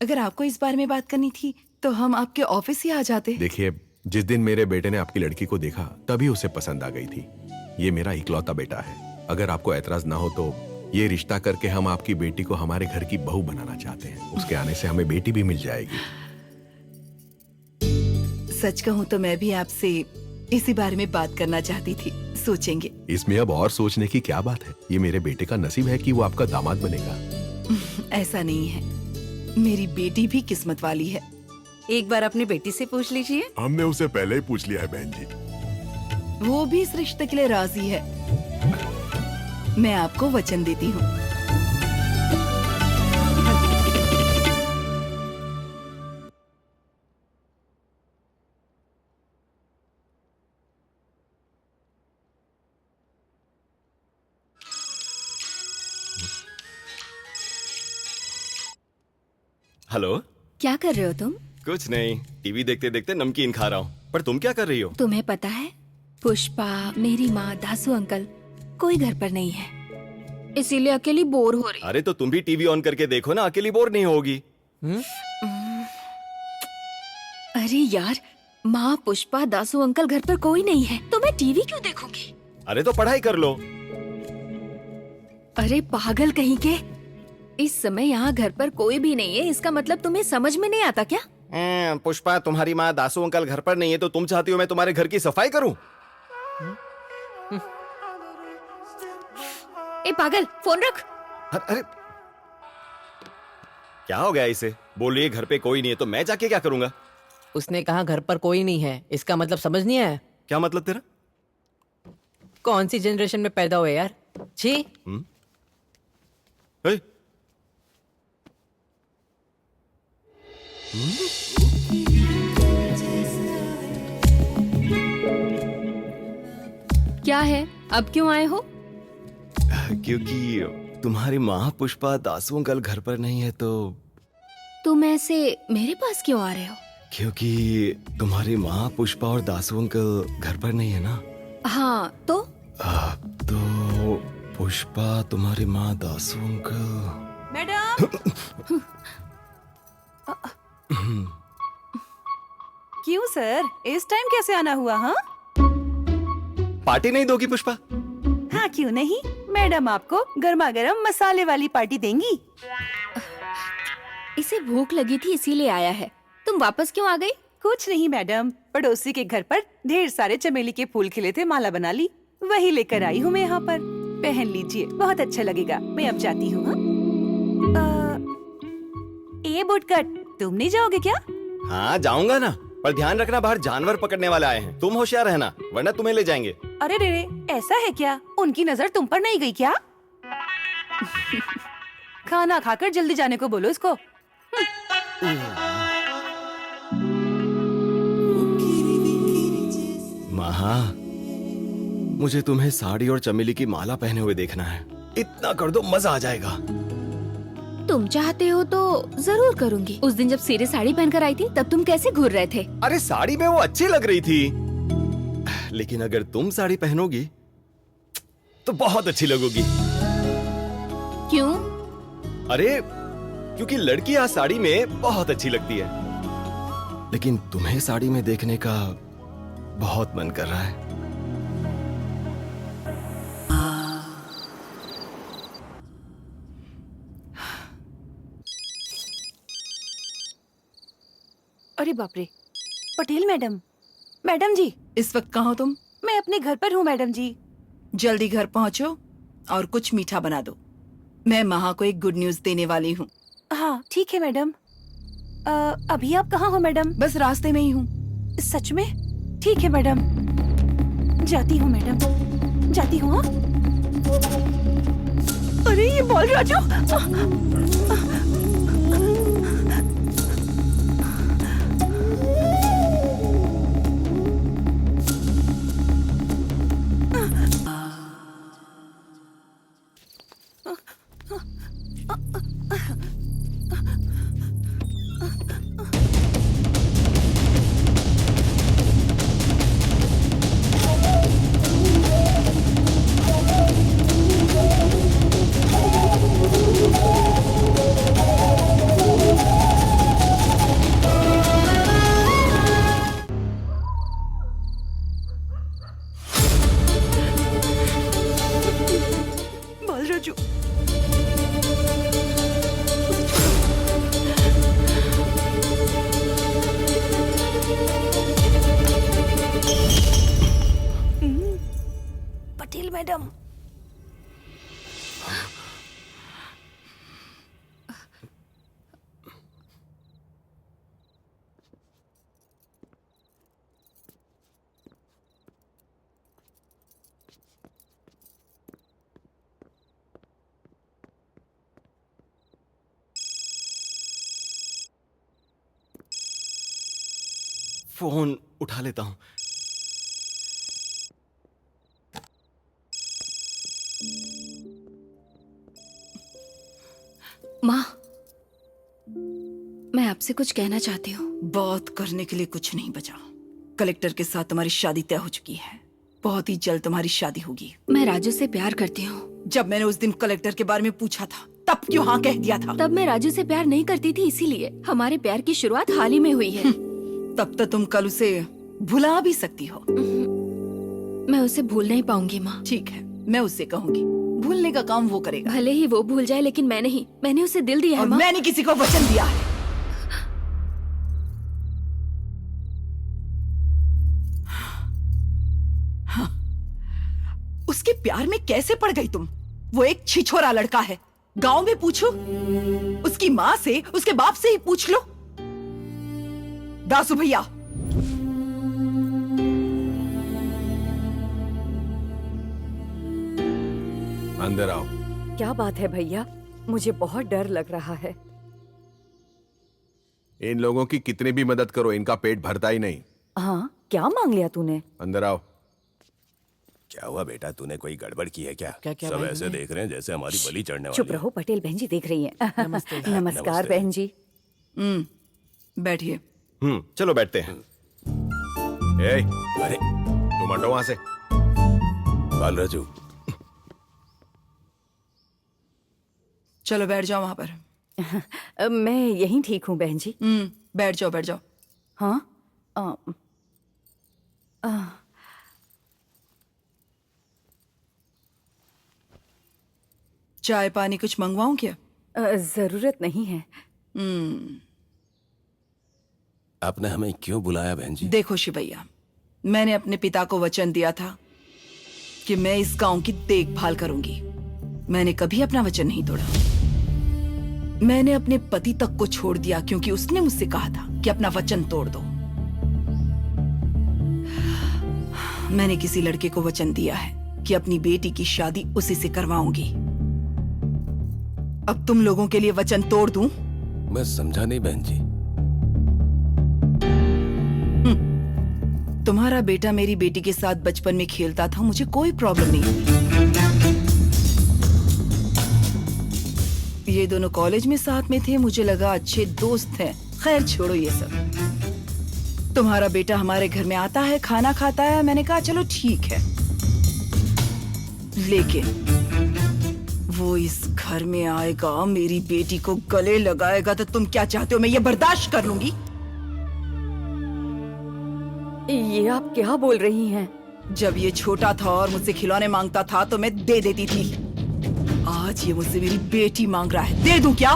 अगर आपको इस बारे में बात करनी थी तो हम आपके ऑफिस ही आ जाते। देखिए, जिस दिन मेरे बेटे ने आपकी लड़की को देखा तभी उसे पसंद आ गई थी। ये मेरा इकलौता बेटा है। अगर आपको ऐतराज ना हो तो ये रिश्ता करके हम आपकी बेटी को हमारे घर की बहू बनाना चाहते हैं। उसके आने से हमें बेटी भी मिल जाएगी। सच कहूँ तो मैं भी आपसे इसी बारे में बात करना चाहती थी। सोचेंगे। इसमें अब और सोचने की क्या बात है? ये मेरे बेटे का नसीब है कि वो आपका दामाद बनेगा। ऐसा नहीं है, मेरी बेटी भी किस्मत वाली है। एक बार अपनी बेटी से पूछ लीजिए। हमने उसे पहले ही पूछ लिया है बहन जी। वो भी इस रिश्ते के लिए राजी है। मैं आपको वचन देती हूँ। हेलो। क्या कर रहे हो तुम? कुछ नहीं, टीवी देखते देखते नमकीन खा रहा हूँ। पर तुम क्या कर रही हो? तुम्हें पता है, पुष्पा, मेरी माँ, दासू अंकल कोई घर पर नहीं है, इसीलिए अकेली बोर हो रही। अरे तो तुम भी टीवी ऑन करके देखो ना, अकेली बोर नहीं होगी। अरे यार, माँ, पुष्पा, दासू अंकल घर पर कोई नहीं है तो मैं टीवी क्यों देखूंगी? अरे तो पढ़ाई कर लो। अरे पागल कहीं के, इस समय यहाँ घर पर कोई भी नहीं है, इसका मतलब तुम्हें समझ में नहीं आता क्या? पुष्पा, तुम्हारी माँ दासू अंकल घर पर नहीं है तो तुम चाहती हो मैं तुम्हारे घर की सफाई करूं? ए पागल, फोन रख। अरे क्या हो गया इसे? बोल रही है घर पे कोई नहीं है तो मैं जाके क्या करूंगा? उसने कहा घर पर कोई नहीं है, इसका मतलब समझ नहीं आया? क्या मतलब तेरा? कौन सी जनरेशन में पैदा हुए यार? छी। ए? क्या है, अब क्यों आए हो? क्योंकि तुम्हारी माँ पुष्पा दासू अंकल घर पर नहीं है तो। तुम ऐसे मेरे पास क्यों आ रहे हो? क्योंकि तुम्हारी माँ पुष्पा और दासू अंकल घर पर नहीं है ना। हाँ तो? तो पुष्पा, तुम्हारी माँ, दासू अंकल। मैडम। क्यों सर, इस टाइम कैसे आना हुआ? हाँ, पार्टी नहीं दोगी पुष्पा? हाँ क्यों नहीं, मैडम आपको गर्मा गर्म मसाले वाली पार्टी देंगी। इसे भूख लगी थी इसीलिए आया है। तुम वापस क्यों आ गई? कुछ नहीं मैडम, पड़ोसी के घर पर ढेर सारे चमेली के फूल खिले थे, माला बना ली, वही लेकर आई हूँ मैं यहाँ पर। पहन लीजिए, बहुत अच्छा लगेगा। मैं अब जाती हूँ। ए बुटकट, तुम नहीं जाओगे क्या? हाँ जाऊंगा ना, पर ध्यान रखना बाहर जानवर पकड़ने वाले आए हैं। तुम होशियार रहना वरना तुम्हें ले जाएंगे। अरे रे, ऐसा है क्या? उनकी नजर तुम पर नहीं गई क्या? खाना खाकर जल्दी जाने को बोलो इसको। महा, मुझे तुम्हें साड़ी और चमेली की माला पहने हुए देखना है। इतना कर दो, मजा आ जाएगा। तुम चाहते हो तो जरूर करूंगी। उस दिन जब सीरे साड़ी पहनकर आई थी तब तुम कैसे घूर रहे थे? अरे साड़ी में वो अच्छी लग रही थी, लेकिन अगर तुम साड़ी पहनोगी तो बहुत अच्छी लगोगी। क्यों? अरे क्योंकि लड़कियां साड़ी में बहुत अच्छी लगती है, लेकिन तुम्हें साड़ी में देखने का बहुत मन कर रहा है। अरे बाप रे, पटेल मैडम। मैडम जी, इस वक्त कहाँ हो तुम? मैं अपने घर पर हूँ मैडम जी। जल्दी घर पहुँचो और कुछ मीठा बना दो। मैं महा को एक गुड न्यूज देने वाली हूँ। हाँ ठीक है मैडम। अभी आप कहाँ हो मैडम? बस रास्ते में ही हूँ। सच में? ठीक है मैडम, जाती हूँ मैडम, जाती हूँ। हाँ? अरे ये बॉल राजू। फोन उठा लेता हूं। माँ, मैं आपसे कुछ कहना चाहती हूँ। बात करने के लिए कुछ नहीं बचा। कलेक्टर के साथ तुम्हारी शादी तय हो चुकी है। बहुत ही जल्द तुम्हारी शादी होगी। मैं राजू से प्यार करती हूँ। जब मैंने उस दिन कलेक्टर के बारे में पूछा था तब क्यों हाँ कह दिया था? तब मैं राजू से प्यार नहीं करती थी, इसीलिए हमारे प्यार की शुरुआत हाल ही में हुई है। तब तो तुम कल उसे भुला भी सकती हो। मैं उसे भूल नहीं पाऊंगी माँ। ठीक है, मैं उससे कहूंगी, भूलने का काम वो करेगा। भले ही वो भूल जाए, लेकिन मैं नहीं। मैंने उसे दिल दिया है और माँ। मैंने किसी को वचन दिया है। हाँ। उसके प्यार में कैसे पड़ गई तुम? वो एक छिछोरा लड़का है। गांव में पूछो, उसकी माँ से, उसके बाप से ही पूछ लो। दासू भैया, अंदर आओ। क्या बात है भैया, मुझे बहुत डर लग रहा है। इन लोगों की कितनी भी मदद करो, इनका पेट भरता ही नहीं। हाँ, क्या मांग लिया तूने? अंदर आओ। क्या हुआ बेटा, तूने कोई गड़बड़ की है क्या? क्या सब भाई ऐसे ने? देख रहे हैं जैसे हमारी बलि चढ़ने वाली चुप है। रहो, पटेल बहन जी देख रही हैं। नमस्कार नमस्ते। बहन जी। बैठिए। चलो बैठते हैं। ए, अरे तुम हटो वहां से। बालराजू, चलो बैठ जाओ वहां पर। मैं यहीं ठीक हूँ बहन जी। बैठ जाओ, बैठ जाओ। हाँ, चाय पानी कुछ मंगवाऊं क्या? जरूरत नहीं है। आपने हमें क्यों बुलाया बहन जी? देखो शिवैया, मैंने अपने पिता को वचन दिया था कि मैं इस गांव की देखभाल करूंगी। मैंने कभी अपना वचन नहीं तोड़ा। मैंने अपने पति तक को छोड़ दिया क्योंकि उसने मुझसे कहा था कि अपना वचन तोड़ दो। मैंने किसी लड़के को वचन दिया है कि अपनी बेटी की शादी उसी से करवाऊंगी। अब तुम लोगों के लिए वचन तोड़ दूं? मैं समझा नहीं बहन जी। तुम्हारा बेटा मेरी बेटी के साथ बचपन में खेलता था, मुझे कोई प्रॉब्लम नहीं। ये दोनों कॉलेज में साथ में थे, मुझे लगा अच्छे दोस्त हैं। खैर छोड़ो ये सब। तुम्हारा बेटा हमारे घर में आता है, खाना खाता है, मैंने कहा चलो ठीक है। लेकिन वो इस घर में आएगा, मेरी बेटी को गले लगाएगा, तो तुम क्या चाहते हो मैं ये बर्दाश्त कर लूंगी? ये आप क्या बोल रही हैं? जब ये छोटा था और मुझसे खिलौने मांगता था तो मैं दे देती थी। आज ये मुझसे मेरी बेटी मांग रहा है, दे दूं क्या?